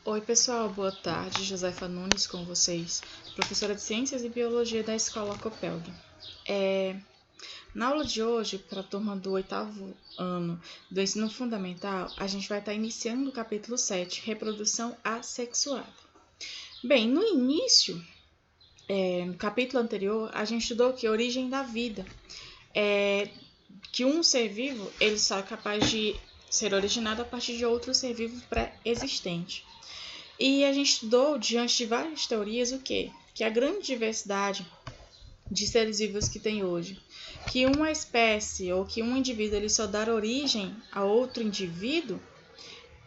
Oi pessoal, boa tarde, Josefa Nunes com vocês, professora de Ciências e Biologia da Escola Copelg. Na aula de hoje, para a turma do 8º ano do ensino fundamental, a gente vai estar iniciando o capítulo 7, Reprodução Assexuada. Bem, no início, no capítulo anterior, a gente estudou que a origem da vida, que um ser vivo ele só é capaz de ser originado a partir de outro ser vivo pré-existente. E a gente estudou, diante de várias teorias, o quê? Que a grande diversidade de seres vivos que tem hoje, que uma espécie ou que um indivíduo ele só dá origem a outro indivíduo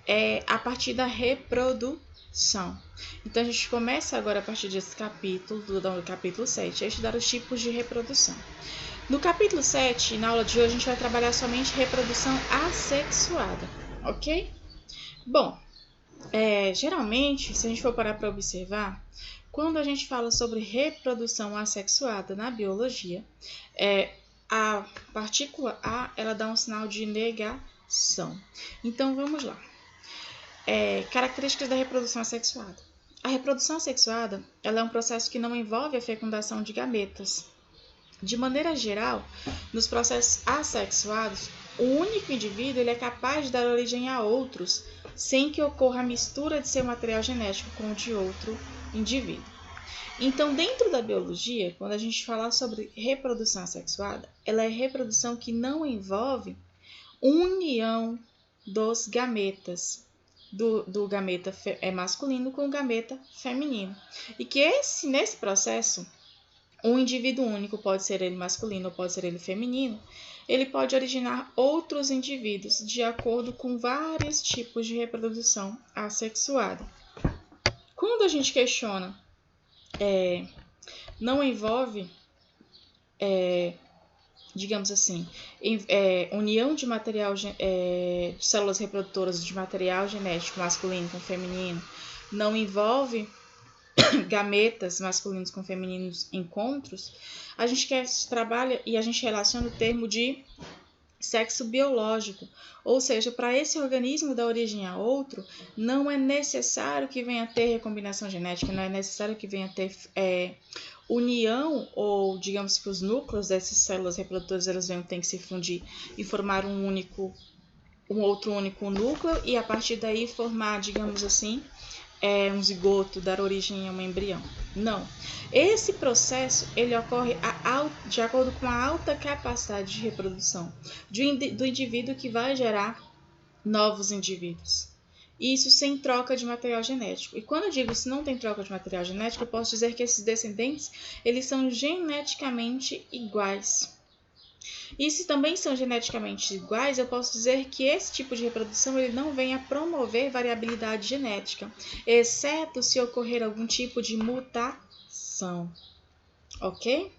é a partir da reprodução. Então a gente começa agora a partir desse capítulo, do capítulo 7, a estudar os tipos de reprodução. No capítulo 7, na aula de hoje, a gente vai trabalhar somente reprodução assexuada, ok? Bom, geralmente, se a gente for parar para observar, quando a gente fala sobre reprodução assexuada na biologia, a partícula A ela dá um sinal de negação. Então vamos lá. Características da reprodução assexuada. A reprodução assexuada ela é um processo que não envolve a fecundação de gametas. De maneira geral, nos processos assexuados, o único indivíduo ele é capaz de dar origem a outros, sem que ocorra a mistura de seu material genético com o de outro indivíduo. Então, dentro da biologia, quando a gente fala sobre reprodução assexuada, ela é reprodução que não envolve união dos gametas, do gameta masculino com o gameta feminino. E que nesse processo, um indivíduo único, pode ser ele masculino ou pode ser ele feminino, ele pode originar outros indivíduos de acordo com vários tipos de reprodução assexuada. Quando a gente questiona, não envolve, digamos assim, união de material, de células reprodutoras de material genético masculino com feminino, não envolve gametas masculinos com femininos encontros, a gente trabalha e a gente relaciona o termo de sexo biológico, ou seja, para esse organismo dar origem a outro, não é necessário que venha a ter recombinação genética, não é necessário que venha a ter união, ou digamos que os núcleos dessas células reprodutoras elas têm que se fundir e formar um outro único núcleo e a partir daí formar, digamos assim, um zigoto, dar origem a um embrião. Não. Esse processo ele ocorre de acordo com a alta capacidade de reprodução do indivíduo que vai gerar novos indivíduos. Isso sem troca de material genético. E quando eu digo se não tem troca de material genético, eu posso dizer que esses descendentes eles são geneticamente iguais. E se também são geneticamente iguais, eu posso dizer que esse tipo de reprodução ele não vem a promover variabilidade genética, exceto se ocorrer algum tipo de mutação, ok?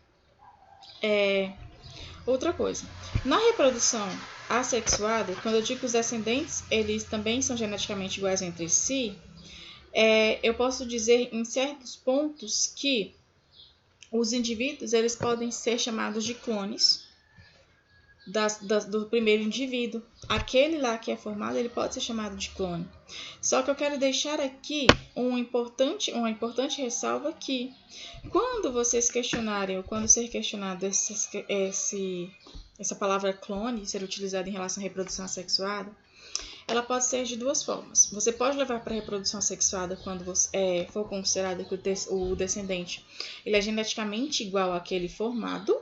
Outra coisa, na reprodução assexuada, quando eu digo que os descendentes eles também são geneticamente iguais entre si, eu posso dizer em certos pontos que os indivíduos eles podem ser chamados de clones do primeiro indivíduo. Aquele lá que é formado, ele pode ser chamado de clone. Só que eu quero deixar aqui uma importante ressalva que quando vocês questionarem ou quando ser questionado essa palavra clone ser utilizada em relação à reprodução assexuada, ela pode ser de duas formas. Você pode levar para a reprodução assexuada quando for considerado que o descendente ele é geneticamente igual àquele formado,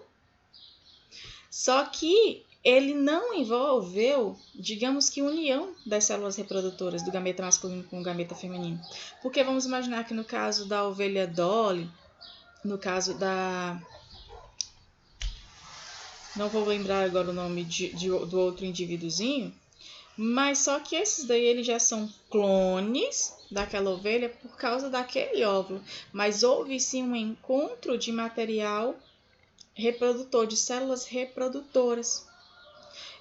só que ele não envolveu, digamos que, união das células reprodutoras do gameta masculino com o gameta feminino. Porque vamos imaginar que no caso da ovelha Dolly, no caso da... Não vou lembrar agora o nome do outro indivíduozinho, mas só que esses daí eles já são clones daquela ovelha por causa daquele óvulo. Mas houve sim um encontro de material reprodutor, de células reprodutoras.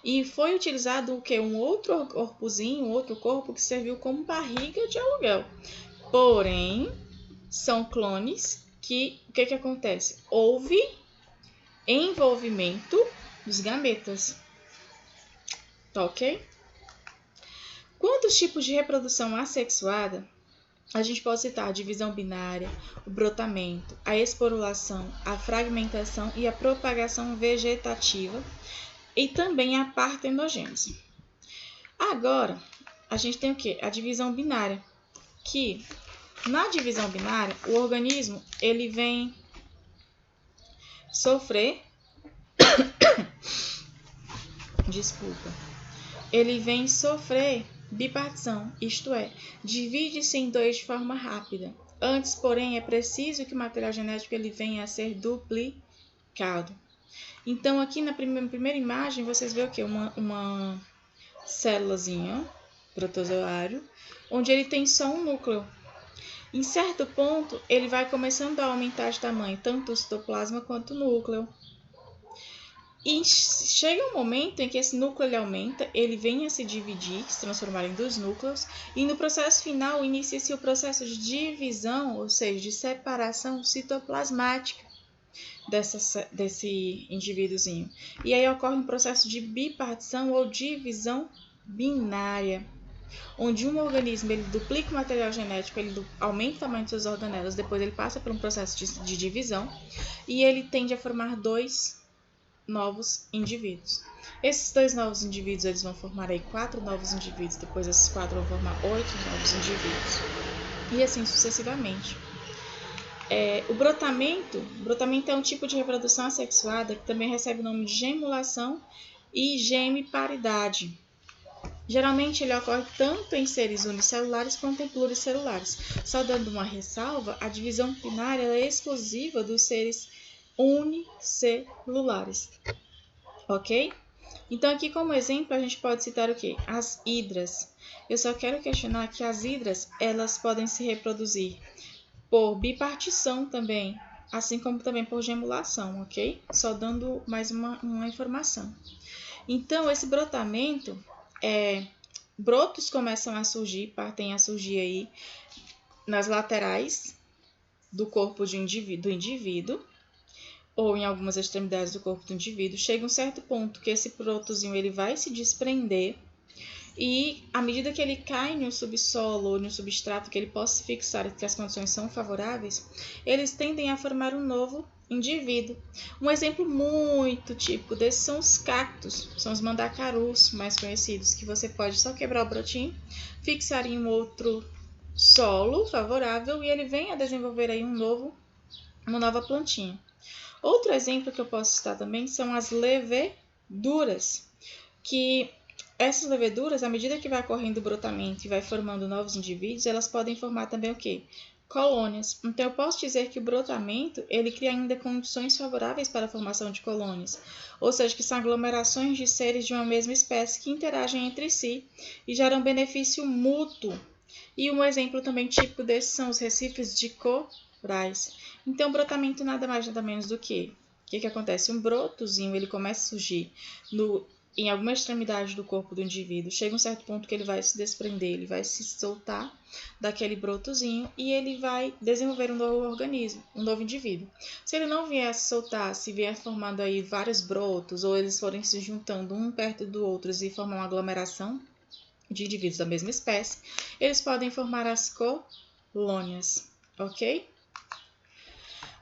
E foi utilizado o quê? Um outro corpozinho, um outro corpo que serviu como barriga de aluguel. Porém, são clones que, o que acontece? Houve envolvimento dos gametas. Tá ok? Quantos tipos de reprodução assexuada a gente pode citar a divisão binária, o brotamento, a esporulação, a fragmentação e a propagação vegetativa e também a partenogênese. Agora, a gente tem o quê? A divisão binária, que na divisão binária, o organismo ele vem sofrer ele vem sofrer bipartição, isto é, divide-se em dois de forma rápida. Antes, porém, é preciso que o material genético ele venha a ser duplicado. Então, aqui na primeira imagem, vocês veem o quê? Uma célulazinha, protozoário, onde ele tem só um núcleo. Em certo ponto, ele vai começando a aumentar de tamanho, tanto o citoplasma quanto o núcleo. E chega um momento em que esse núcleo ele aumenta, ele vem a se dividir, se transformar em 2 núcleos, e no processo final inicia-se o processo de divisão, ou seja, de separação citoplasmática desse indivíduozinho. E aí ocorre um processo de bipartição ou divisão binária, onde um organismo ele duplica o material genético, ele aumenta o tamanho de seus organelos, depois ele passa por um processo de divisão, e ele tende a formar 2 novos indivíduos. Esses 2 novos indivíduos eles vão formar aí 4 novos indivíduos, depois esses 4 vão formar 8 novos indivíduos, e assim sucessivamente. O brotamento é um tipo de reprodução assexuada que também recebe o nome de gemulação e gemiparidade. Geralmente ele ocorre tanto em seres unicelulares quanto em pluricelulares. Só dando uma ressalva, a divisão binária é exclusiva dos seres unicelulares, ok? Então aqui como exemplo a gente pode citar o quê? As hidras. Eu só quero questionar que as hidras elas podem se reproduzir por bipartição também, assim como também por gemulação, ok? Só dando mais uma informação. Então esse brotamento, brotos começam a surgir, partem a surgir aí nas laterais do corpo do indivíduo, ou em algumas extremidades do corpo do indivíduo. Chega um certo ponto que esse brotozinho ele vai se desprender e, à medida que ele cai no subsolo ou no substrato que ele possa se fixar e que as condições são favoráveis, eles tendem a formar um novo indivíduo. Um exemplo muito típico desses são os cactos, são os mandacarus mais conhecidos, que você pode só quebrar o brotinho, fixar em um outro solo favorável e ele vem a desenvolver aí uma nova plantinha. Outro exemplo que eu posso citar também são as leveduras, que essas leveduras, à medida que vai ocorrendo o brotamento e vai formando novos indivíduos, elas podem formar também o quê? Colônias. Então, eu posso dizer que o brotamento, ele cria ainda condições favoráveis para a formação de colônias, ou seja, que são aglomerações de seres de uma mesma espécie que interagem entre si e geram benefício mútuo. E um exemplo também típico desses são os recifes de corais. Então, o brotamento nada mais nada menos do que o que acontece? Um brotozinho, ele começa a surgir em alguma extremidade do corpo do indivíduo, chega um certo ponto que ele vai se desprender, ele vai se soltar daquele brotozinho e ele vai desenvolver um novo organismo, um novo indivíduo. Se ele não vier a se soltar, se vier formando aí vários brotos, ou eles forem se juntando um perto do outro e formar uma aglomeração de indivíduos da mesma espécie, eles podem formar as colônias, ok?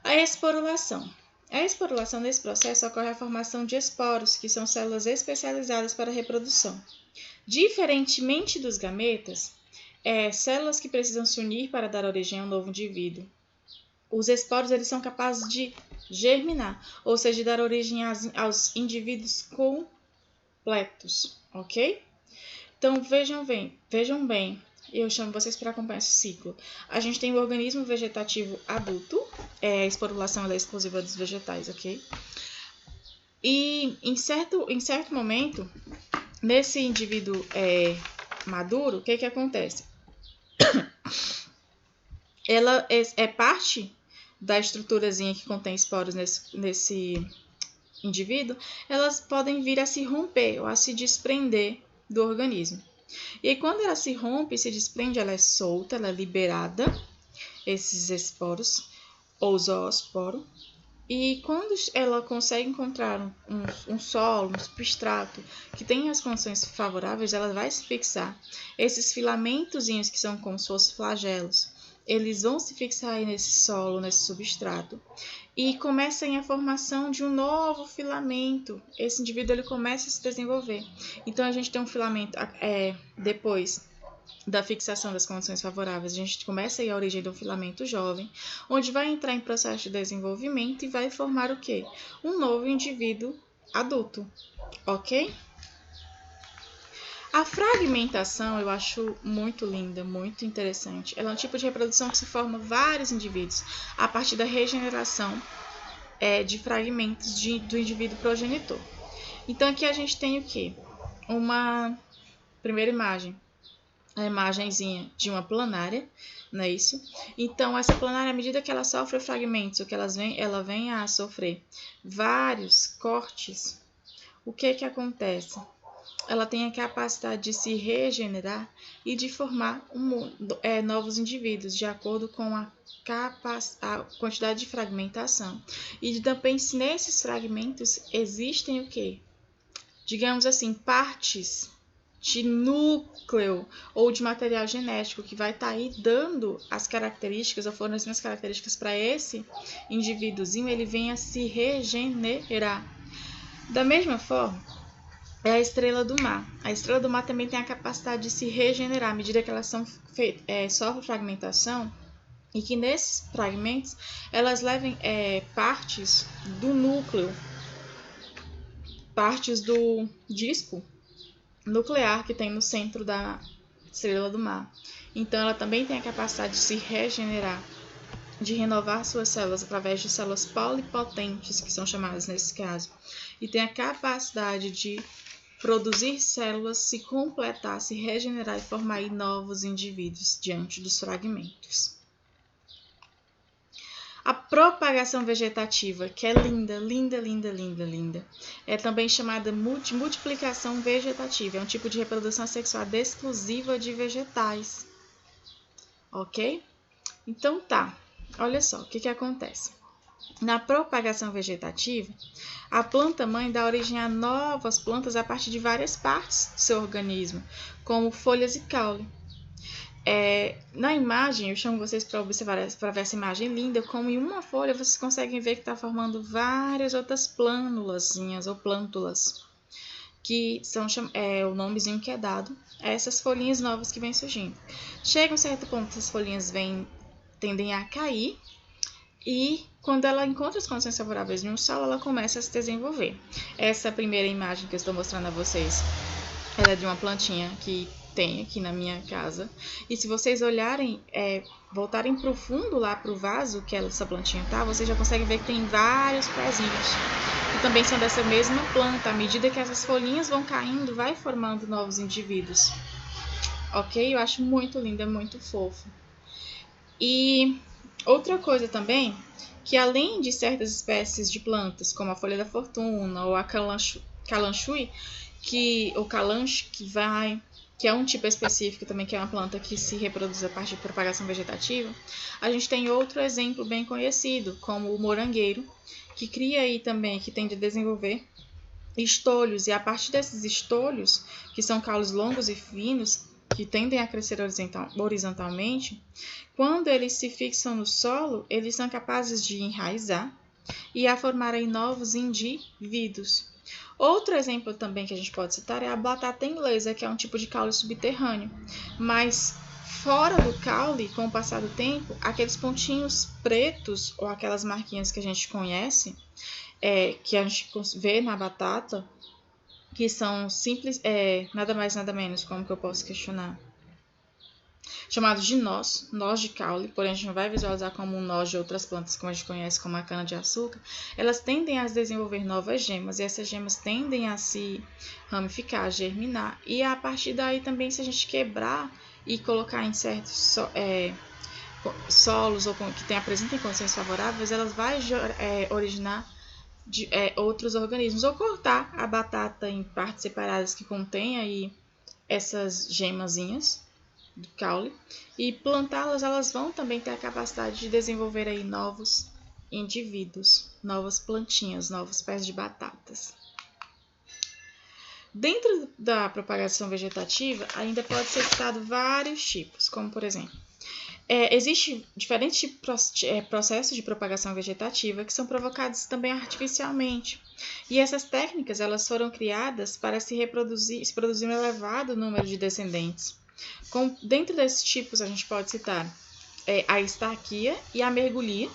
A esporulação. A esporulação, nesse processo, ocorre a formação de esporos, que são células especializadas para a reprodução. Diferentemente dos gametas, células que precisam se unir para dar origem a um novo indivíduo. Os esporos eles são capazes de germinar, ou seja, de dar origem aos indivíduos completos, ok? Então, vejam bem, eu chamo vocês para acompanhar esse ciclo. A gente tem o organismo vegetativo adulto, a esporulação é exclusiva dos vegetais, ok? E em certo momento, nesse indivíduo maduro, o que acontece? Ela é parte da estruturazinha que contém esporos nesse indivíduo, elas podem vir a se romper ou a se desprender do organismo. E aí, quando ela se rompe e se desprende, ela é solta, ela é liberada, esses esporos, ou zoosporo. E quando ela consegue encontrar um solo, um substrato que tenha as condições favoráveis, ela vai se fixar. Esses filamentozinhos que são como se fossem flagelos, eles vão se fixar aí nesse solo, nesse substrato, e começa a formação de um novo filamento. Esse indivíduo ele começa a se desenvolver. Então, a gente tem um filamento depois da fixação das condições favoráveis, a gente começa aí a origem de um filamento jovem, onde vai entrar em processo de desenvolvimento e vai formar o quê? Um novo indivíduo adulto, ok? A fragmentação eu acho muito linda, muito interessante. Ela é um tipo de reprodução que se forma vários indivíduos a partir da regeneração de fragmentos do indivíduo progenitor. Então aqui a gente tem o quê? Uma primeira imagem, a imagenzinha de uma planária, não é isso? Então essa planária, à medida que ela sofre fragmentos, ou que ela vem a sofrer vários cortes, o que acontece? Ela tem a capacidade de se regenerar e de formar novos indivíduos, de acordo com a quantidade de fragmentação. E também, se nesses fragmentos existem o quê? Digamos assim, partes de núcleo ou de material genético que vai estar aí dando as características, ou fornecendo as características para esse indivíduozinho, ele venha se regenerar. Da mesma forma, é a estrela do mar. A estrela do mar também tem a capacidade de se regenerar à medida que elas sofrem fragmentação, e que nesses fragmentos elas levem partes do núcleo, partes do disco nuclear que tem no centro da estrela do mar. Então ela também tem a capacidade de se regenerar, de renovar suas células através de células polipotentes, que são chamadas nesse caso, e tem a capacidade de produzir células, se completar, se regenerar e formar aí novos indivíduos diante dos fragmentos. A propagação vegetativa, que é linda, linda, linda, linda, linda, é também chamada multiplicação vegetativa. É um tipo de reprodução sexuada exclusiva de vegetais. Ok? Então tá, olha só, o que acontece? Na propagação vegetativa, a planta-mãe dá origem a novas plantas a partir de várias partes do seu organismo, como folhas e caule. Na imagem, eu chamo vocês para observar, para ver essa imagem linda, como em uma folha vocês conseguem ver que está formando várias outras plânulazinhas ou plântulas, que são o nomezinho que é dado a essas folhinhas novas que vêm surgindo. Chega um certo ponto, essas folhinhas tendem a cair, e quando ela encontra as condições favoráveis no solo, ela começa a se desenvolver. Essa primeira imagem que eu estou mostrando a vocês, ela é de uma plantinha que tem aqui na minha casa. E se vocês olharem, voltarem para o fundo, lá para o vaso que essa plantinha tá, vocês já conseguem ver que tem vários pezinhos. E também são dessa mesma planta. À medida que essas folhinhas vão caindo, vai formando novos indivíduos. Ok? Eu acho muito lindo, é muito fofo. E outra coisa também, que além de certas espécies de plantas, como a folha da fortuna ou a calanchoe, ou calanche, que é um tipo específico também, que é uma planta que se reproduz a partir de propagação vegetativa, a gente tem outro exemplo bem conhecido, como o morangueiro, que cria aí também, que tende a desenvolver estolhos, e a partir desses estolhos, que são caules longos e finos, que tendem a crescer horizontalmente, quando eles se fixam no solo, eles são capazes de enraizar e a formarem novos indivíduos. Outro exemplo também que a gente pode citar é a batata inglesa, que é um tipo de caule subterrâneo, mas fora do caule, com o passar do tempo, aqueles pontinhos pretos ou aquelas marquinhas que a gente conhece, que a gente vê na batata, que são simples, nada mais nada menos, como que eu posso questionar, chamados de nós de caule, porém a gente não vai visualizar como um nós de outras plantas como a gente conhece, como a cana-de-açúcar. Elas tendem a desenvolver novas gemas, e essas gemas tendem a se ramificar, a germinar, e a partir daí também, se a gente quebrar e colocar em certos solos ou que apresentem condições favoráveis, elas vão originar outros organismos, ou cortar a batata em partes separadas que contém aí essas gemazinhas do caule, e plantá-las, elas vão também ter a capacidade de desenvolver aí novos indivíduos, novas plantinhas, novos pés de batatas. Dentro da propagação vegetativa, ainda pode ser citado vários tipos, como por exemplo, Existem diferentes processos de propagação vegetativa que são provocados também artificialmente. E essas técnicas elas foram criadas para se produzir um elevado número de descendentes. Dentro desses tipos, a gente pode citar a estarquia e a mergulia,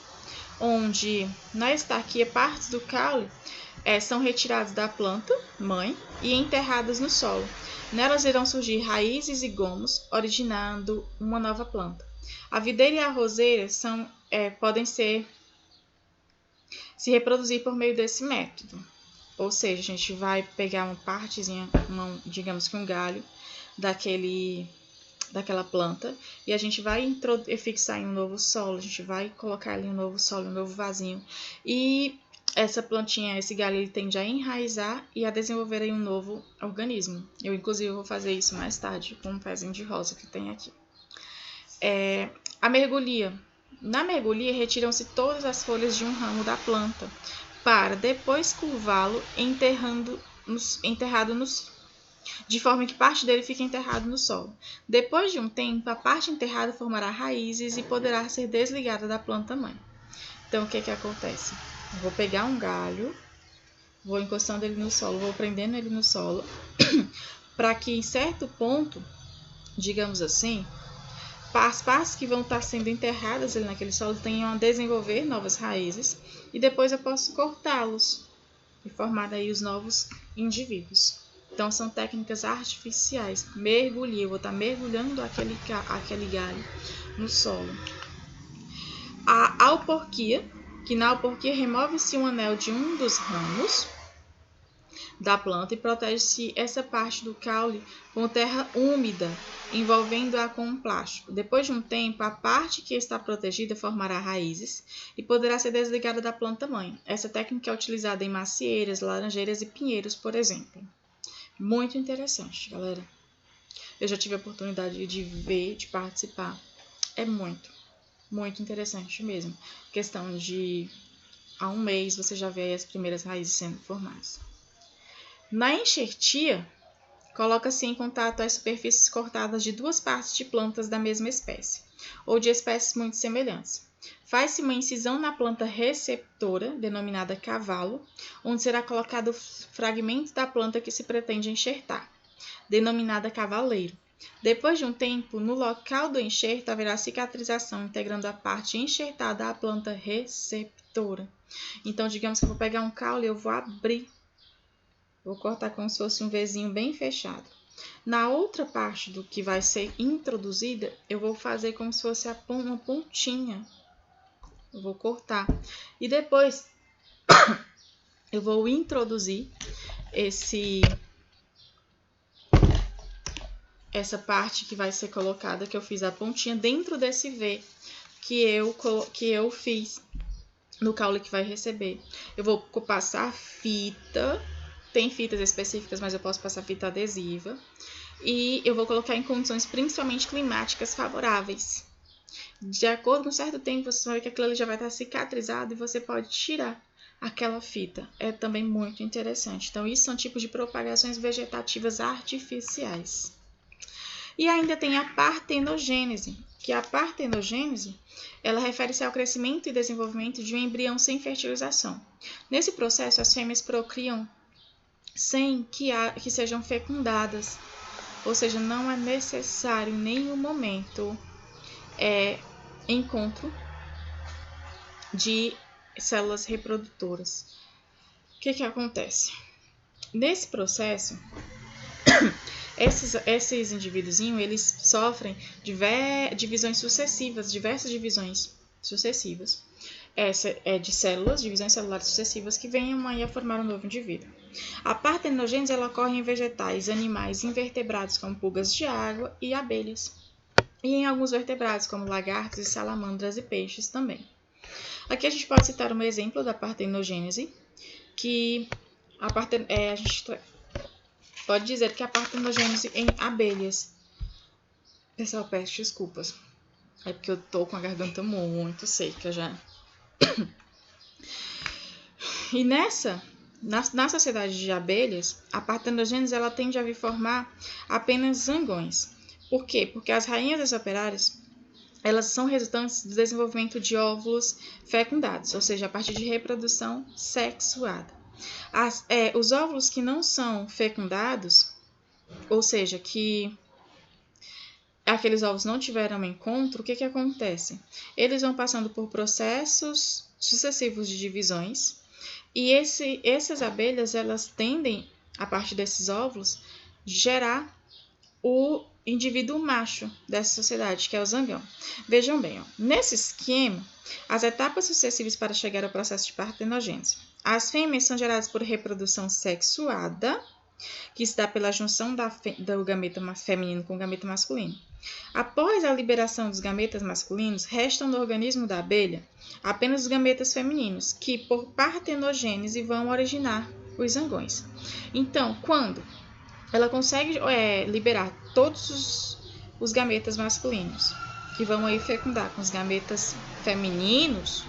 onde na estarquia partes do caule são retiradas da planta mãe e enterradas no solo. Nelas irão surgir raízes e gomos, originando uma nova planta. A videira e a roseira podem se reproduzir por meio desse método. Ou seja, a gente vai pegar uma partezinha, digamos que um galho daquela planta, e a gente vai fixar em um novo solo, a gente vai colocar ali um novo solo, um novo vasinho, e essa plantinha, esse galho, ele tende a enraizar e a desenvolver aí um novo organismo. Eu, inclusive, vou fazer isso mais tarde com um pezinho de rosa que tem aqui. A mergulia. Na mergulia, retiram-se todas as folhas de um ramo da planta, para depois curvá-lo de forma que parte dele fique enterrado no solo. Depois de um tempo, a parte enterrada formará raízes e poderá ser desligada da planta mãe. Então, o que acontece? Eu vou pegar um galho, vou encostando ele no solo, vou prendendo ele no solo, para que em certo ponto, digamos assim, as partes que vão estar sendo enterradas ali naquele solo tenham a desenvolver novas raízes, e depois eu posso cortá-los e formar aí os novos indivíduos. Então, são técnicas artificiais. Mergulhar, eu vou estar mergulhando aquele galho no solo. A auporquia, que na auporquia remove-se um anel de um dos ramos da planta e protege-se essa parte do caule com terra úmida, envolvendo-a com um plástico. Depois de um tempo, a parte que está protegida formará raízes e poderá ser desligada da planta mãe. Essa técnica é utilizada em macieiras, laranjeiras e pinheiros, por exemplo. Muito interessante, galera. Eu já tive a oportunidade de ver, de participar. É muito, muito interessante mesmo. Questão de há um mês você já vê as primeiras raízes sendo formadas. Na enxertia, coloca-se em contato as superfícies cortadas de duas partes de plantas da mesma espécie, ou de espécies muito semelhantes. Faz-se uma incisão na planta receptora, denominada cavalo, onde será colocado o fragmento da planta que se pretende enxertar, denominada cavaleiro. Depois de um tempo, no local do enxerto haverá cicatrização, integrando a parte enxertada à planta receptora. Então, digamos que eu vou pegar um caule e eu vou abrir. Vou cortar como se fosse um Vzinho bem fechado. Na outra parte do que vai ser introduzida, eu vou fazer como se fosse uma pontinha. Eu vou cortar. E depois, eu vou introduzir essa parte que vai ser colocada, que eu fiz a pontinha, dentro desse V que eu fiz no caule que vai receber. Eu vou passar fita. Tem fitas específicas, mas eu posso passar fita adesiva. E eu vou colocar em condições principalmente climáticas favoráveis. De acordo com um certo tempo, você vai ver que aquilo ali já vai estar cicatrizado e você pode tirar aquela fita. É também muito interessante. Então, isso são tipos de propagações vegetativas artificiais. E ainda tem a partenogênese, que a partenogênese ela refere-se ao crescimento e desenvolvimento de um embrião sem fertilização. Nesse processo, as fêmeas procriam sem que sejam fecundadas, ou seja, não é necessário em nenhum momento encontro de células reprodutoras. O que acontece? Nesse processo, esses indivíduos eles sofrem divisões sucessivas, diversas divisões sucessivas. Essa é de células, divisões celulares sucessivas que venham aí a formar um novo indivíduo. A partenogênese ela ocorre em vegetais, animais invertebrados como pulgas de água e abelhas. E em alguns vertebrados como lagartos, salamandras e peixes também. Aqui a gente pode citar um exemplo da partenogênese, que a gente pode dizer que a partenogênese em abelhas. Pessoal, peço desculpas. É porque eu tô com a garganta muito seca já. E na sociedade de abelhas, a partenogênese ela tende a vir formar apenas zangões. Por quê? Porque as rainhas das operárias elas são resultantes do desenvolvimento de óvulos fecundados, ou seja, a partir de reprodução sexuada. Os óvulos que não são fecundados, ou seja, que aqueles ovos não tiveram encontro, o que acontece? Eles vão passando por processos sucessivos de divisões e essas abelhas, elas tendem, a partir desses óvulos, gerar o indivíduo macho dessa sociedade, que é o zangão. Vejam bem, nesse esquema, as etapas sucessivas para chegar ao processo de partenogênese. As fêmeas são geradas por reprodução sexuada, que se dá pela junção do gameta feminino com o gameta masculino. Após a liberação dos gametas masculinos, restam no organismo da abelha apenas os gametas femininos, que por partenogênese vão originar os zangões. Então, quando ela consegue liberar todos os gametas masculinos, que vão aí fecundar com os gametas femininos,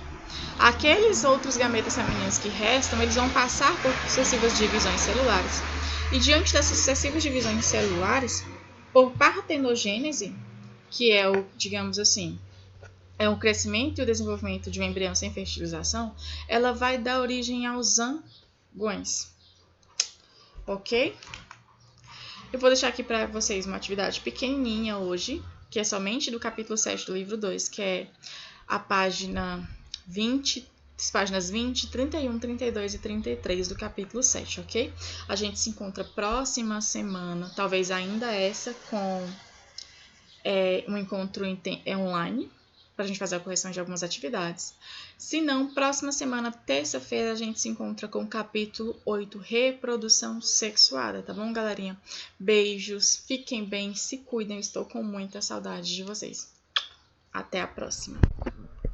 aqueles outros gametas femininos que restam, eles vão passar por sucessivas divisões celulares. E diante dessas sucessivas divisões celulares, por partenogênese, que é o, digamos assim, é o crescimento e o desenvolvimento de um embrião sem fertilização, ela vai dar origem aos zangões. Ok? Eu vou deixar aqui para vocês uma atividade pequenininha hoje, que é somente do capítulo 7 do livro 2, que é a páginas 20, 31, 32 e 33 do capítulo 7, ok? A gente se encontra próxima semana, talvez ainda essa, com um encontro online, para a gente fazer a correção de algumas atividades. Se não, próxima semana, terça-feira, a gente se encontra com o capítulo 8, reprodução sexuada, tá bom, galerinha? Beijos, fiquem bem, se cuidem, estou com muita saudade de vocês. Até a próxima!